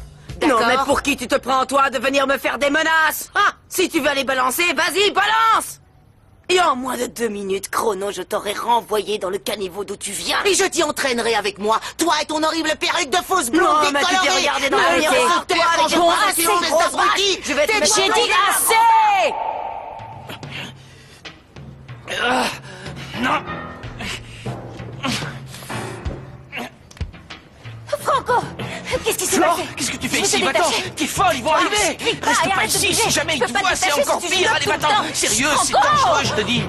S4: Non, mais pour qui tu te prends, toi, de venir me faire des menaces? Ah, si tu veux aller balancer, vas-y, balance!
S10: Et en moins de 2 minutes chrono, je t'aurais renvoyé dans le caniveau d'où tu viens.
S13: Et je t'y entraînerai avec moi, toi et ton horrible perruque de fausse blonde
S4: non, mais tu t'es regardé dans la
S13: miroir.
S10: Bon, assez,
S4: je vais te mettre...
S10: J'ai dit assez!
S11: Non.
S10: Franco, qu'est-ce qui s'est
S11: Flore,
S10: passé?
S11: qu'est-ce que tu fais ici? Va-t'en! T'es folle, ils vont arriver! Reste pas ici, si jamais ils te voient, c'est encore pire! Allez, va-t'en! Sérieux, c'est dangereux, je te dis!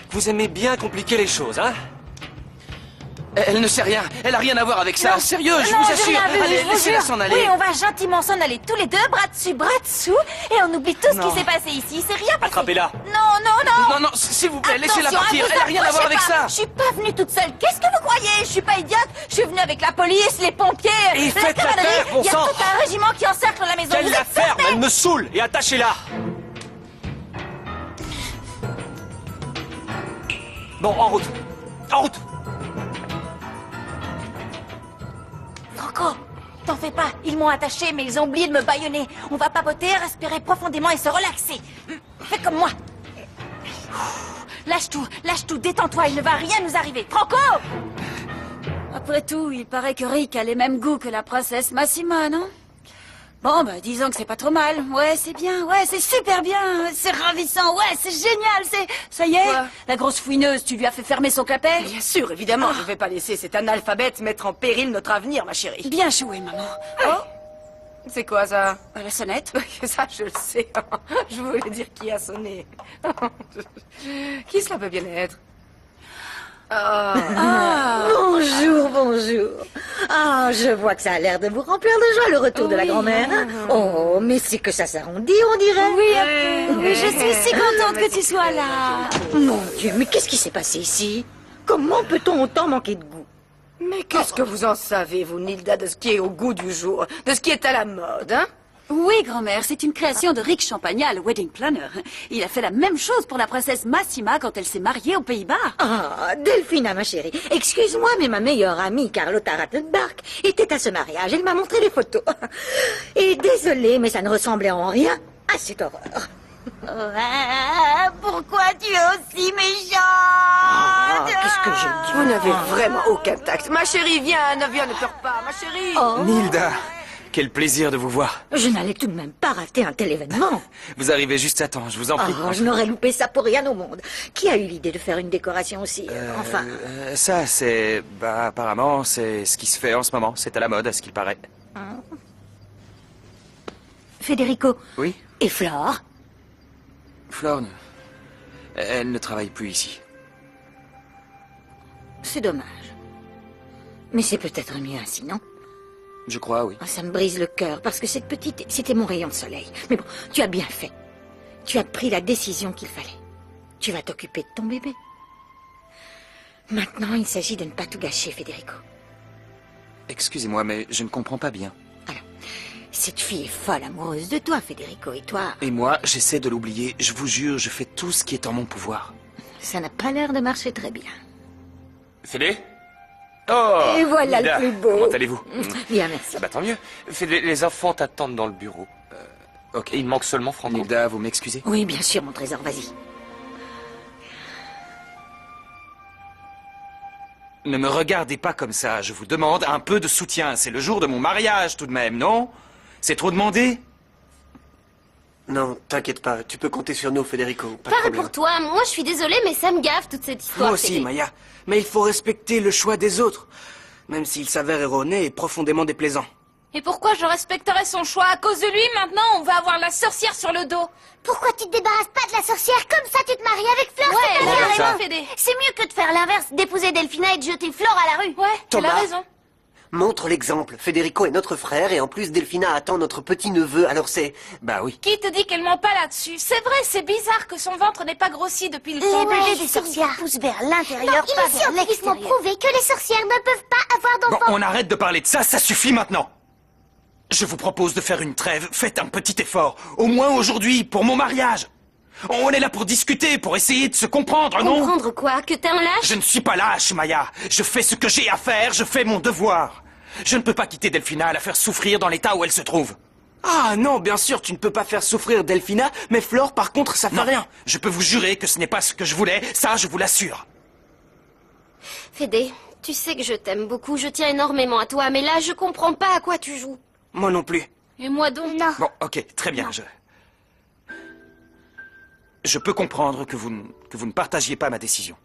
S15: Vous aimez bien compliquer les choses, hein?
S11: Elle ne sait rien, elle a rien à voir avec ça, sérieux, je vous assure! Allez, laissez-la s'en aller!
S10: Oui, on va gentiment s'en aller tous les deux, bras dessus, bras dessous, et on oublie tout ce qui s'est passé ici, c'est rien passé.
S15: Attrapez-la!
S10: Non!
S11: Non, s'il vous plaît, laissez-la partir, elle a rien à voir avec ça!
S10: Je suis pas venue toute seule, qu'est-ce que vous croyez? Je suis pas idiote, je suis venue avec la police, les pompiers,
S15: et
S10: la
S15: faites la
S10: cavalerie,
S15: terre, bon
S10: il y a
S15: sang.
S10: tout un régiment qui encercle la maison.
S15: Qu'elle la ferme, elle me saoule, et attachez-la! Bon, en route! En route!
S10: Franco, t'en fais pas, ils m'ont attaché, mais ils ont oublié de me bâillonner. On va papoter, respirer profondément et se relaxer. Fais comme moi. Lâche tout, détends-toi, il ne va rien nous arriver. Franco! Après tout, il paraît que Rick a les mêmes goûts que la princesse Massima, non? Bon, bah, disons que c'est pas trop mal. Ouais, c'est bien, ouais, c'est super bien, c'est ravissant, ouais, c'est génial, Ça y est?
S4: Quoi?
S10: La grosse fouineuse, tu lui as fait fermer son clapet?
S4: Bien sûr, évidemment, je ne vais pas laisser cet analphabète mettre en péril notre avenir, ma chérie.
S10: Bien joué, maman.
S4: Oh, c'est quoi ça?
S10: La sonnette?
S4: Ça, je le sais. Je voulais dire qui a sonné. Qui cela peut bien être?
S3: Bonjour. Ah, je vois que ça a l'air de vous remplir de joie, le retour de la grand-mère. Oh, mais c'est que ça s'arrondit, on dirait.
S10: Oui, un peu. Je suis si contente que tu sois là.
S3: Mon Dieu, mais qu'est-ce qui s'est passé ici? Comment peut-on autant manquer de goût?
S4: Mais qu'est-ce que vous en savez, vous, Nilda, de ce qui est au goût du jour, de ce qui est à la mode, hein?
S10: Oui, grand-mère, c'est une création de Rick Champagnat, le wedding planner. Il a fait la même chose pour la princesse Massima quand elle s'est mariée aux Pays-Bas.
S3: Ah, Delphina, ma chérie, excuse-moi, mais ma meilleure amie, Carlotta Rattenbark, était à ce mariage. Elle m'a montré les photos. Et désolée, mais ça ne ressemblait en rien à cette horreur.
S9: Pourquoi tu es aussi méchante?
S3: Qu'est-ce que j'ai dit?
S4: Vous n'avez vraiment aucun tact. Ma chérie, viens, ne pleure pas, ma chérie.
S11: Nilda, quel plaisir de vous voir.
S3: Je n'allais tout de même pas rater un tel événement.
S11: Vous arrivez juste à temps, je vous en prie.
S3: Je n'aurais loupé ça pour rien au monde. Qui a eu l'idée de faire une décoration aussi
S11: Ça, c'est... apparemment, c'est ce qui se fait en ce moment. C'est à la mode, à ce qu'il paraît.
S10: Federico.
S1: Oui?
S10: Et Flore?
S1: Flore, elle ne travaille plus ici.
S10: C'est dommage. Mais c'est peut-être mieux ainsi, non?
S1: Je crois, oui.
S10: Oh, ça me brise le cœur, parce que cette petite... C'était mon rayon de soleil. Mais bon, tu as bien fait. Tu as pris la décision qu'il fallait. Tu vas t'occuper de ton bébé. Maintenant, il s'agit de ne pas tout gâcher, Federico.
S1: Excusez-moi, mais je ne comprends pas bien.
S10: Alors, cette fille est folle amoureuse de toi, Federico, et toi...
S1: Et moi, j'essaie de l'oublier. Je vous jure, je fais tout ce qui est en mon pouvoir.
S10: Ça n'a pas l'air de marcher très bien.
S7: Fédé? Oh!
S10: Et voilà
S7: Lida,
S10: le plus beau.
S7: Comment allez-vous?
S10: Bien, merci.
S7: Ah bah tant mieux. Fédé, les enfants t'attendent dans le bureau.
S1: Ok.
S7: Et il manque seulement Franco.
S1: Nilda, vous m'excusez?
S10: Oui, bien sûr, mon trésor, vas-y.
S11: Ne me regardez pas comme ça, je vous demande un peu de soutien. C'est le jour de mon mariage tout de même, non? C'est trop demandé?
S6: Non, t'inquiète pas, tu peux compter sur nous, Federico. Pas de
S8: Parle
S6: problème.
S8: pour toi, moi je suis désolée, mais ça me gaffe toute cette histoire.
S12: Moi aussi,
S8: Fédé.
S12: Maya. Mais il faut respecter le choix des autres, même s'il s'avère erroné et profondément déplaisant.
S8: Et pourquoi je respecterais son choix? À cause de lui, maintenant, on va avoir la sorcière sur le dos.
S14: Pourquoi tu te débarrasses pas de la sorcière? Comme ça, tu te maries avec Flore.
S8: Ouais,
S14: c'est pas
S8: elle a
S14: bien.
S8: raison, Fédé.
S9: C'est mieux que de faire l'inverse, d'épouser Delphina et de jeter Flore à la rue.
S8: Ouais, elle
S6: Thomas.
S8: a raison.
S6: Montre l'exemple. Federico est notre frère et en plus Delphina attend notre petit-neveu, alors c'est...
S11: Bah oui.
S8: Qui te dit qu'elle ment pas là-dessus? C'est vrai, c'est bizarre que son ventre n'ait pas grossi depuis le
S9: Les
S8: temps.
S9: bébés des sorcières poussent vers l'intérieur,
S14: Il
S9: pas
S14: est
S9: vers
S14: scientifiquement
S9: l'extérieur.
S14: prouvé que les sorcières ne peuvent pas avoir
S11: Bon,
S14: d'enfants.
S11: on arrête de parler de ça, ça suffit maintenant. Je vous propose de faire une trêve, faites un petit effort, au moins aujourd'hui, pour mon mariage. On est là pour discuter, pour essayer de se comprendre, non?
S8: Comprendre quoi? Que t'es un lâche?
S11: Je ne suis pas lâche, Maya. Je fais ce que j'ai à faire, je fais mon devoir. Je ne peux pas quitter Delphina à la faire souffrir dans l'état où elle se trouve.
S12: Ah non, bien sûr, tu ne peux pas faire souffrir Delphina, mais Flore, par contre, ça fait
S11: Non,
S12: rien.
S11: je peux vous jurer que ce n'est pas ce que je voulais, ça je vous l'assure.
S8: Fédé, tu sais que je t'aime beaucoup, je tiens énormément à toi, mais là, je comprends pas à quoi tu joues.
S12: Moi non plus.
S8: Et moi donc?
S14: Non.
S11: Bon, ok, très bien, je peux comprendre que vous ne partagiez pas ma décision.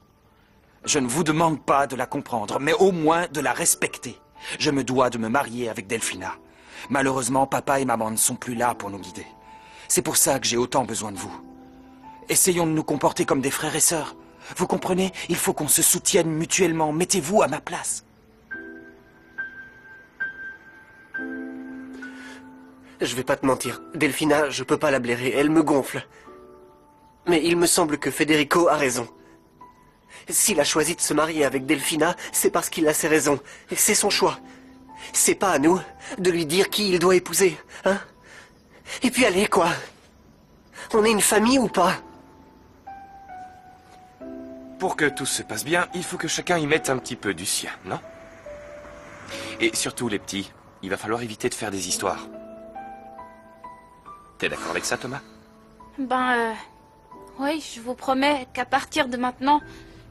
S11: Je ne vous demande pas de la comprendre, mais au moins de la respecter. Je me dois de me marier avec Delphina. Malheureusement, papa et maman ne sont plus là pour nous guider. C'est pour ça que j'ai autant besoin de vous. Essayons de nous comporter comme des frères et sœurs. Vous comprenez? Il faut qu'on se soutienne mutuellement. Mettez-vous à ma place.
S6: Je vais pas te mentir. Delphina, je peux pas la blairer, elle me gonfle. Mais il me semble que Federico a raison. S'il a choisi de se marier avec Delphina, c'est parce qu'il a ses raisons. Et c'est son choix. C'est pas à nous de lui dire qui il doit épouser, hein? Et puis allez, quoi? On est une famille ou pas?
S7: Pour que tout se passe bien, il faut que chacun y mette un petit peu du sien, non? Et surtout, les petits, il va falloir éviter de faire des histoires. T'es d'accord avec ça, Thomas?
S8: Oui, je vous promets qu'à partir de maintenant,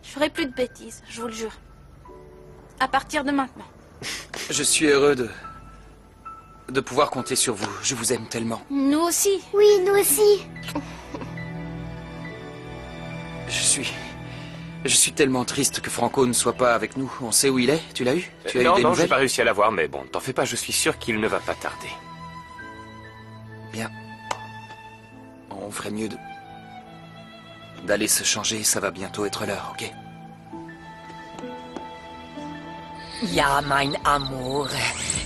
S8: je ferai plus de bêtises, je vous le jure. À partir de maintenant.
S1: Je suis heureux de pouvoir compter sur vous. Je vous aime tellement.
S8: Nous aussi.
S14: Oui, nous aussi.
S1: Je suis tellement triste que Franco ne soit pas avec nous. On sait où il est? Tu l'as eu? Tu as eu
S7: Non,
S1: des
S7: j'ai
S1: nouvelles?
S7: pas réussi à l'avoir, mais bon, t'en fais pas, je suis sûr qu'il ne va pas tarder.
S1: Bien. On ferait mieux d'aller se changer. Ça va bientôt être l'heure, ok?
S13: Ja, mein Amour.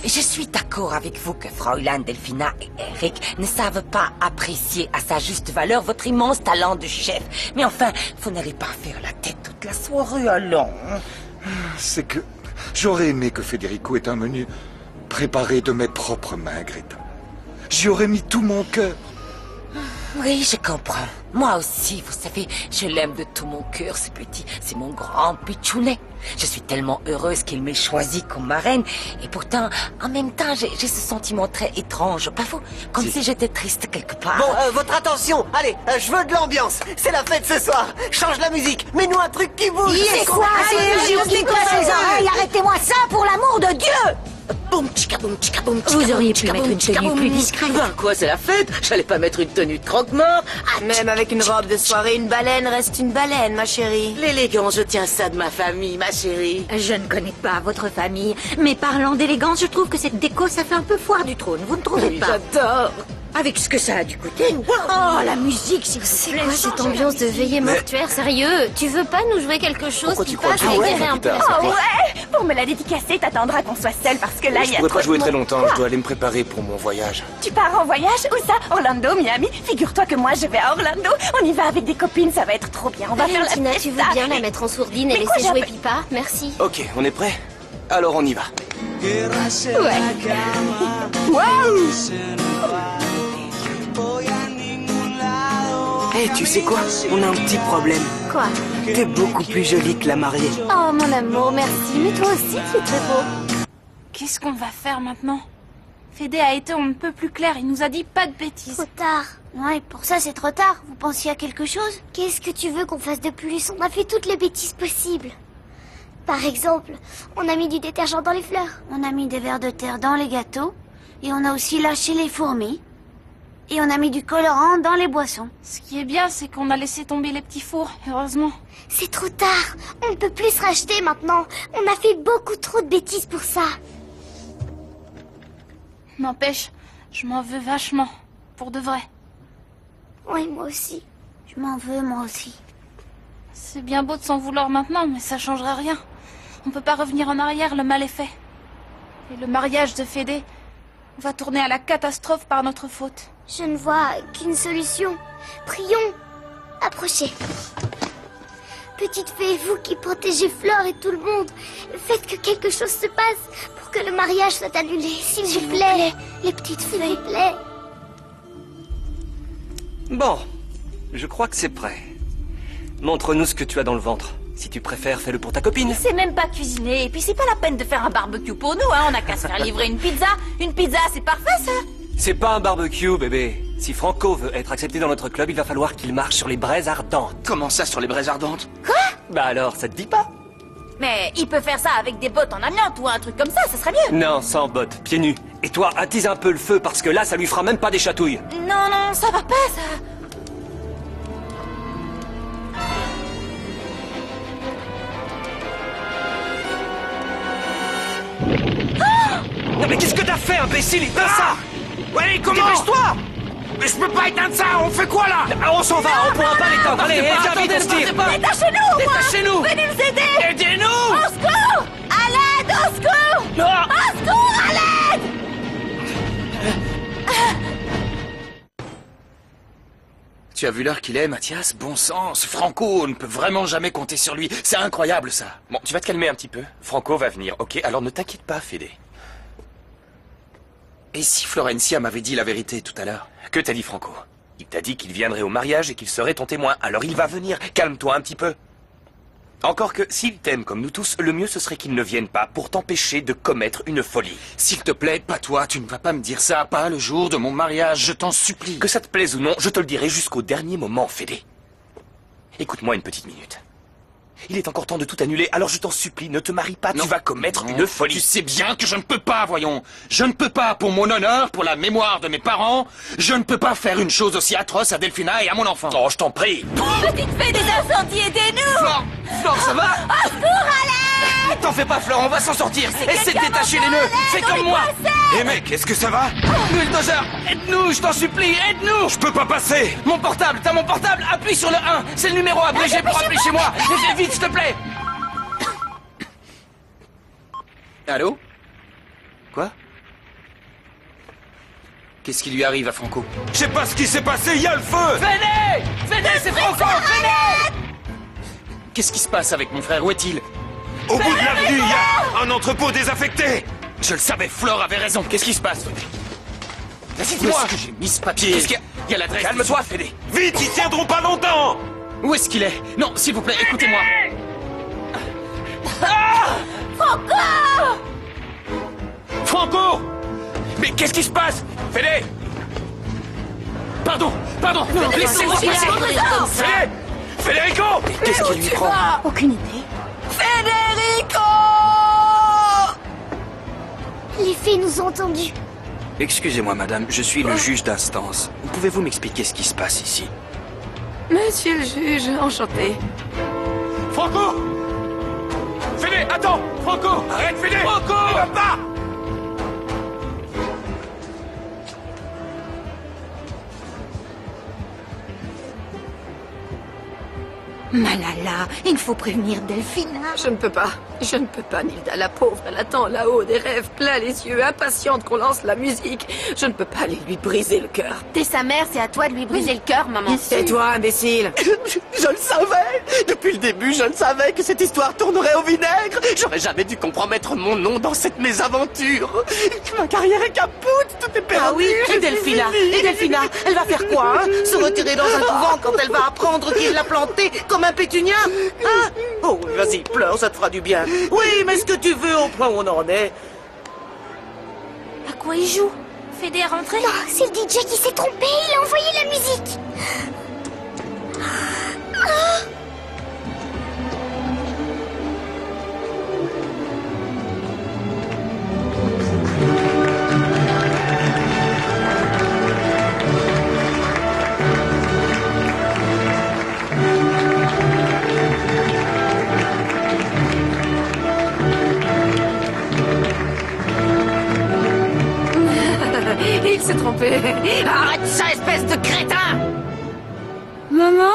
S13: Je suis d'accord avec vous que Fräulein Delphina et Eric ne savent pas apprécier à sa juste valeur votre immense talent de chef. Mais enfin, vous n'allez pas faire la tête toute la soirée, allons.
S16: C'est que j'aurais aimé que Federico ait un menu préparé de mes propres mains, Greta. J'y aurais mis tout mon cœur.
S13: Oui, je comprends. Moi aussi, vous savez, je l'aime de tout mon cœur, ce petit. C'est mon grand pitchounet. Je suis tellement heureuse qu'il m'ait choisi comme marraine. Et pourtant, en même temps, j'ai ce sentiment très étrange, pas faux? Comme si j'étais triste quelque part.
S6: Bon, votre attention. Allez, je veux de l'ambiance. C'est la fête ce soir. Change la musique. Mets-nous un truc qui bouge.
S10: C'est quoi ces musiques qui cassent les oreilles? Arrêtez-moi ça pour l'amour de Dieu!
S13: Tchicaboum, tchicaboum, tchicaboum,
S4: Vous auriez pu mettre une tenue plus discrète.
S13: Ben quoi, c'est la fête. J'allais pas mettre une tenue de croque-mort.
S4: Même avec une robe de soirée, une baleine reste une baleine, ma chérie.
S13: L'élégance, je tiens ça de ma famille, ma chérie.
S10: Je ne connais pas votre famille, mais parlant d'élégance, je trouve que cette déco, ça fait un peu foire du trône, vous ne trouvez
S13: Oui,
S10: pas?
S13: j'adore.
S10: Avec ce que ça a dû coûter. Oh, la musique, s'il vous plaît.
S14: Quoi cette ambiance de veillée mortuaire, sérieux? Tu veux pas nous jouer quelque chose
S12: Pourquoi
S14: qui
S12: tu crois
S14: passe
S12: que je
S14: et
S12: jouerais
S14: éclairer
S12: la
S14: un peu?
S12: guitare?
S17: Oh ouais! Pour me la dédicacer, t'attendras qu'on soit seul parce que là, il y
S12: Je
S17: a
S12: pourrais
S17: trop
S12: pas jouer
S17: de
S12: très
S17: monde.
S12: longtemps,
S17: Quoi?
S12: je dois aller me préparer pour mon voyage.
S17: Tu pars en voyage? Où ça? Orlando, Miami? Figure-toi que moi, je vais à Orlando. On y va avec des copines, ça va être trop bien. On va faire la
S14: Valentina,
S17: fête.
S14: tu veux bien la mettre en sourdine et
S17: Mais quoi,
S14: laisser jouer
S17: j'appelle-
S14: Pipa? Merci.
S12: Ok, on est prêt? Alors on y va.
S17: Ouais. Waouh!
S12: Eh, tu sais quoi? On a un petit problème.
S14: Quoi?
S12: T'es beaucoup plus jolie que la mariée.
S14: Oh mon amour, merci. Mais toi aussi, tu es très beau.
S8: Qu'est-ce qu'on va faire maintenant? Fédé a été on ne peut plus clair, il nous a dit pas de bêtises.
S14: Trop tard. Ouais, pour ça c'est trop tard. Vous pensiez à quelque chose? Qu'est-ce que tu veux qu'on fasse de plus? On a fait toutes les bêtises possibles. Par exemple, on a mis du détergent dans les fleurs.
S10: On a mis des vers de terre dans les gâteaux, et on a aussi lâché les fourmis, et on a mis du colorant dans les boissons.
S8: Ce qui est bien, c'est qu'on a laissé tomber les petits fours, heureusement.
S14: C'est trop tard. On ne peut plus se racheter maintenant. On a fait beaucoup trop de bêtises pour ça.
S8: N'empêche, je m'en veux vachement. Pour de vrai.
S14: Oui, moi aussi.
S10: Je m'en veux, moi aussi.
S8: C'est bien beau de s'en vouloir maintenant, mais ça changera rien. On peut pas revenir en arrière, le mal est fait. Et le mariage de Fédé va tourner à la catastrophe par notre faute.
S14: Je ne vois qu'une solution. Prions. Approchez. Petite fée, vous qui protégez Flore et tout le monde, faites que quelque chose se passe pour que le mariage soit annulé, s'il vous plaît. Les petites fées, s'il vous plaît.
S15: Bon, je crois que c'est prêt. Montre-nous ce que tu as dans le ventre. Si tu préfères, fais-le pour ta copine.
S10: C'est même pas cuisiner, et puis c'est pas la peine de faire un barbecue pour nous, hein. On a qu'à se faire livrer une pizza. Une pizza, c'est parfait, ça.
S15: C'est pas un barbecue, bébé. Si Franco veut être accepté dans notre club, il va falloir qu'il marche sur les braises ardentes.
S12: Comment ça, sur les braises ardentes?
S10: Quoi?
S15: Bah alors, ça te dit pas?
S10: Mais il peut faire ça avec des bottes en amiante ou un truc comme ça serait mieux.
S15: Non, sans bottes, pieds nus. Et toi, attise un peu le feu, parce que là, ça lui fera même pas des chatouilles.
S10: Non, non, ça va pas, ça.
S15: Non mais qu'est-ce que t'as fait, imbécile? Éteins ça!
S11: Ouais, comment?
S15: Dépêche-toi!
S11: Mais je peux pas éteindre ça, on fait quoi là?
S15: On s'en va, on pourra pas l'éteindre. Allez, viens vite, on se tire.
S17: Détachez-nous!
S15: Détachez-nous!
S17: Venez nous aider!
S11: Aidez-nous!
S17: Au secours! À l'aide! Au secours! Au secours! À l'aide!
S1: Tu as vu l'heure qu'il est, Mathias? Bon sang, ce Franco, on ne peut vraiment jamais compter sur lui. C'est incroyable, ça.
S7: Bon, tu vas te calmer un petit peu. Franco va venir, ok? Alors ne t'inquiète pas, Fédé.
S1: Et si Florencia m'avait dit la vérité tout à l'heure?
S7: Que t'a dit Franco? Il t'a dit qu'il viendrait au mariage et qu'il serait ton témoin. Alors il va venir. Calme-toi un petit peu. Encore que, s'il t'aime comme nous tous, le mieux ce serait qu'il ne vienne pas pour t'empêcher de commettre une folie.
S1: S'il te plaît, pas toi, tu ne vas pas me dire ça, pas le jour de mon mariage, je t'en supplie.
S7: Que ça te plaise ou non, je te le dirai jusqu'au dernier moment, Fédé. Écoute-moi une petite minute. Il est encore temps de tout annuler, alors je t'en supplie, ne te marie pas, tu vas commettre une folie.
S1: Tu sais bien que je ne peux pas, voyons. Je ne peux pas, pour mon honneur, pour la mémoire de mes parents, je ne peux pas faire une chose aussi atroce à Delphina et à mon enfant.
S7: Oh, je t'en prie.
S17: Petite fée des incendies, aidez-nous!
S12: Flore, ça va?
S17: Au secours, à l'aide!
S12: T'en fais pas, Flore, on va s'en sortir. Essaie de détacher les nœuds. Fais comme moi.
S11: Eh mec, est-ce que ça va?
S12: Bulldozer, aide-nous, je t'en supplie, aide-nous.
S11: Je peux pas passer.
S12: Mon portable, t'as mon portable? Appuie sur le 1. C'est le numéro abrégé pour appeler chez moi. Fais vite, s'il te plaît.
S1: Allô?
S12: Quoi?
S1: Qu'est-ce qui lui arrive à Franco?
S11: Je sais pas ce qui s'est passé, il y a le feu!
S12: Venez! Venez, c'est Franco! Venez!
S1: Qu'est-ce qui se passe avec mon frère? Où est-il?
S11: Au bout de l'avenue, il y a un entrepôt désaffecté!
S1: Je le savais, Flore avait raison. Qu'est-ce qui se passe?
S12: Vas-y,
S1: Où
S12: dis-moi!
S1: est-ce que j'ai mis ce papier?
S12: Qu'est-ce qu'il y a?
S1: Il y a l'adresse.
S12: Calme-toi, Fédé!
S11: Vite, ils tiendront pas longtemps!
S1: Où est-ce qu'il est? Non, s'il vous plaît, écoutez-moi.
S17: Franco!
S1: Franco!
S7: Mais qu'est-ce qui se passe? Fédé!
S1: Pardon! Non, laissez-moi passer!
S7: Fédé! Federico!
S12: Qu'est-ce qui lui prend?
S10: Aucune idée.
S17: Federico!
S14: Les fées DJ nous a entendus.
S12: Excusez-moi, madame, je suis le juge d'instance. Pouvez-vous m'expliquer ce qui se passe ici?
S4: Monsieur le juge, enchanté.
S7: Franco! Fédé, attends! Franco! Arrête, Fédé! Franco! Ne va pas!
S10: Malala, il faut prévenir Delphina.
S4: Je ne peux pas, Nilda. La pauvre, elle attend là-haut des rêves plein les yeux, impatiente qu'on lance la musique. Je ne peux pas aller lui briser le cœur.
S9: T'es sa mère, c'est à toi de lui briser le cœur, maman.
S4: Et toi, imbécile?
S6: Je le savais. Depuis le début, je le savais que cette histoire tournerait au vinaigre. J'aurais jamais dû compromettre mon nom dans cette mésaventure. Ma carrière est capote, tout est perdu.
S13: Ah oui, et Delphina, elle va faire quoi, hein? Se retirer dans un couvent quand elle va apprendre qu'il l'a planté comme un pétunia, hein? Oh, vas-y, pleure, ça te fera du bien. Oui, mais ce que tu veux au point où on en est.
S2: À quoi il joue? Fédé est rentré?
S14: Non, c'est le DJ qui s'est trompé, il a envoyé la musique.
S4: Il s'est trompé. Arrête ça, espèce de crétin!
S10: Maman?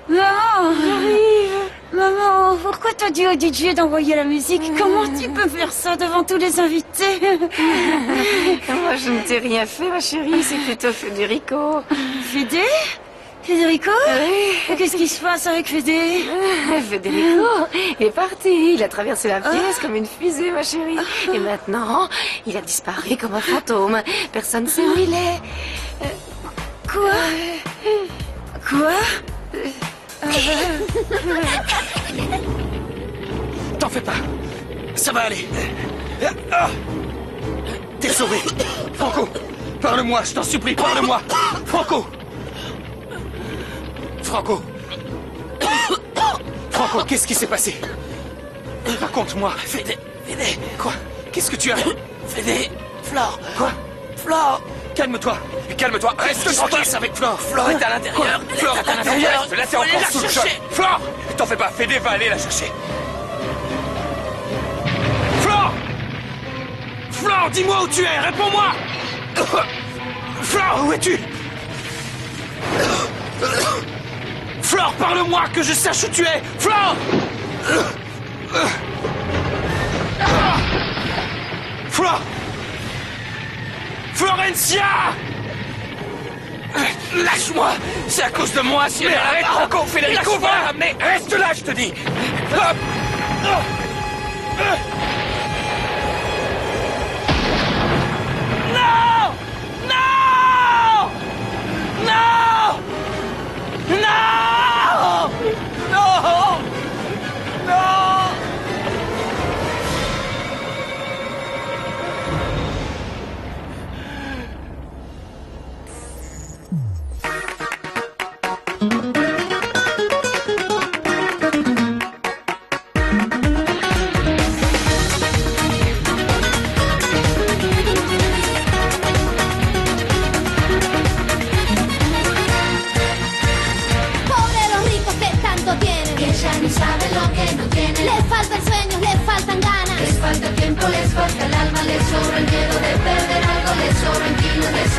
S10: Maman? J'arrive. Maman, pourquoi t'as dit au DJ d'envoyer la musique? Comment tu peux faire ça devant tous les invités?
S4: Moi, je ne t'ai rien fait, ma chérie. C'est plutôt Federico.
S10: Fédé? Federico?
S4: Oui.
S10: Qu'est-ce qui se passe avec Fédé?
S4: Federico est parti. Il a traversé la pièce comme une fusée, ma chérie. Et maintenant, il a disparu comme un fantôme. Personne ne sait où il est.
S10: Quoi? Quoi?
S11: T'en fais pas. Ça va aller. T'es sauvé. Franco, parle-moi, je t'en supplie, parle-moi. Franco. Franco. Franco, qu'est-ce qui s'est passé? Raconte-moi.
S12: Fédé.
S11: Quoi? Qu'est-ce que tu as?
S12: Fédé. Flore.
S11: Quoi?
S12: Flore.
S11: Calme-toi.
S7: Calme-toi, reste
S11: Je passe avec Flore.
S12: Flore est à l'intérieur.
S11: Flore est à l'intérieur.
S7: Là, t'es encore sous le choc. Flore! T'en fais pas, Fédé va aller la chercher. Flore! Flore, dis-moi où tu es, réponds-moi! Flore, où es-tu? Flore, parle-moi, que je sache où tu es! Flore! Flore! Florencia! Lâche-moi! C'est à cause de moi si elle arrête! Franco, Federico, va la ramener! Reste là, je te dis! Hop! Non! Non! Non! Non! Non! Non!
S14: Les faltan sueños, les faltan ganas. Les falta tiempo, les falta el alma, les sobra el miedo de perder algo, les sobran kilos, les